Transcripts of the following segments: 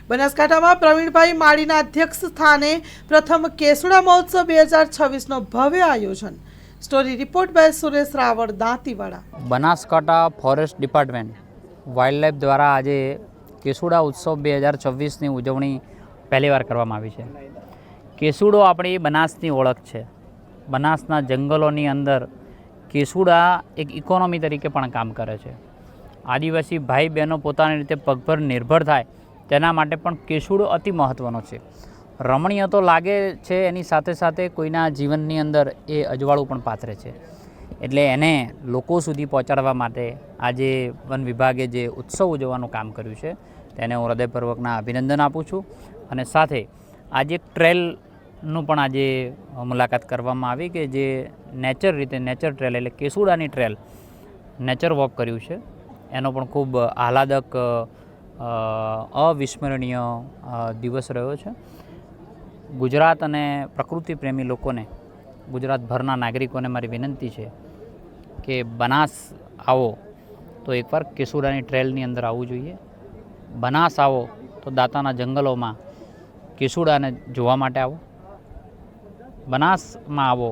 બનાસકાંઠામાં પ્રવીણભાઈ માળીના અધ્યક્ષ સ્થાને પ્રથમ કેસુડા મહોત્સવ 2026નો ભવ્ય આયોજન। Story report by Suresh Raval Dantiwada. Banaskantha forest department wildlife દ્વારા આજે કેસુડા ઉત્સવ 2026ની ઉજવણી પહેલીવાર કરવામાં આવી છે। કેસુડો આપણી બનાસની ઓળખ છે। બનાસના જંગલોની અંદર કેસુડા એક ઇકોનોમી તરીકે પણ કામ કરે છે। આદિવાસી ભાઈ બહેનો પોતાની રીતે પગભર નિર્ભર થાય તેના માટે પણ કેસુડો અતિ મહત્ત્વનો છે। રમણીય તો લાગે છે, એની સાથે સાથે કોઈના જીવનની અંદર એ અજવાળું પણ પાથરે છે। એટલે એને લોકો સુધી પહોંચાડવા માટે આજે વન વિભાગે જે ઉત્સવ ઉજવવાનું કામ કર્યું છે તેને હું હૃદયપૂર્વકના અભિનંદન આપું છું। અને સાથે આજે ટ્રેલનું પણ આજે મુલાકાત કરવામાં આવી કે જે નેચર ટ્રેલ એટલે કેસુડાની ટ્રેલ નેચર વોક કર્યું છે। એનો પણ ખૂબ આહલાદક અવિસ્મરણીય દિવસ રહ્યો છે। ગુજરાત અને પ્રકૃતિ પ્રેમી લોકોને, ગુજરાતભરના નાગરિકોને મારી વિનંતી છે કે બનાસ આવો તો એકવાર કેસુડાની ટ્રેલની અંદર આવવું જોઈએ। બનાસ આવો તો દાંતાના જંગલોમાં કેસુડાને જોવા માટે આવો। બનાસમાં આવો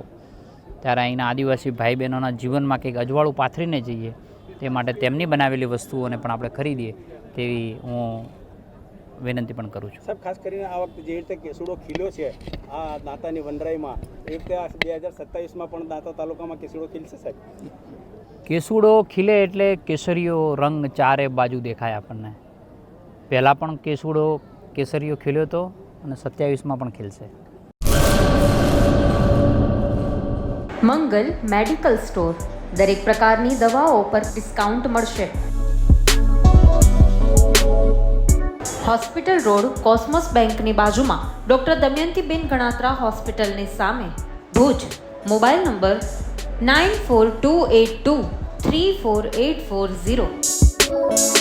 ત્યારે અહીંના આદિવાસી ભાઈ બહેનોના જીવનમાં કંઈક અજવાળું પાથરીને જઈએ, તે માટે તેમની બનાવેલી વસ્તુઓને પણ આપણે ખરીદીએ તેવી હું વિનંતી પણ કરું છું। સાહેબ, ખાસ કરીને આ વખતે જે રીતે કેસુડો ખીલ્યો છે આ દાંતાની વનરાઈમાં, એ રીતે 2027માં પણ દાંતા તાલુકામાં કેસુડો ખીલશે સાહેબ? કેસુડો ખીલે એટલે કેસરીયો રંગ ચારે બાજુ દેખાય આપણને। પહેલાં પણ કેસરીયો ખીલ્યો હતો અને 27માં પણ ખીલશે। મંગલ મેડિકલ સ્ટોર, દરેક પ્રકારની દવાઓ પર ડિસ્કાઉન્ટ મળશે। હોસ્પિટલ રોડ, કોસ્મોસ બેંકની બાજુમાં, ડૉક્ટર દમયંતીબેન ગણાત્રા હોસ્પિટલની સામે, ભુજ। Mobile number 9428234840।